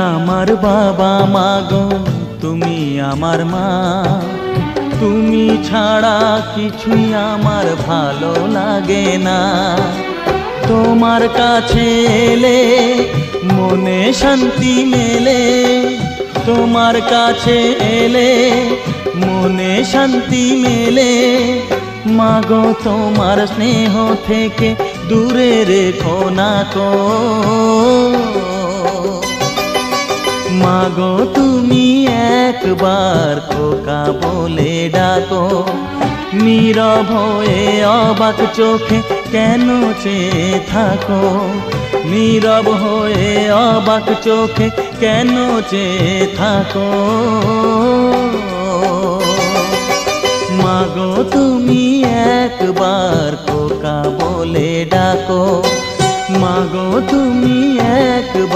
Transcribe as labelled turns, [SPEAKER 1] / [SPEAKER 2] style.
[SPEAKER 1] আমার বাবা মাগো, তুমি আমার মা। তুমি ছাড়া কিছুই আমার ভালো লাগে না। তোমার কাছে এলে মনে শান্তি মেলে, তোমার কাছে এলে মনে শান্তি মেলে। মাগো তোমার স্নেহ থেকে দূরে রেখো না কো। মাগো তুমি একবার খোকা বলে ডাকো, নীরব হয়ে অবাক চোখে কেন চেয়ে থাকো, নীরব হয়ে অবাক চোখে কেন চেয়ে থাকো। মাগো তুমি একবার খোকা বলে ডাকো, মাগো তুমি একবার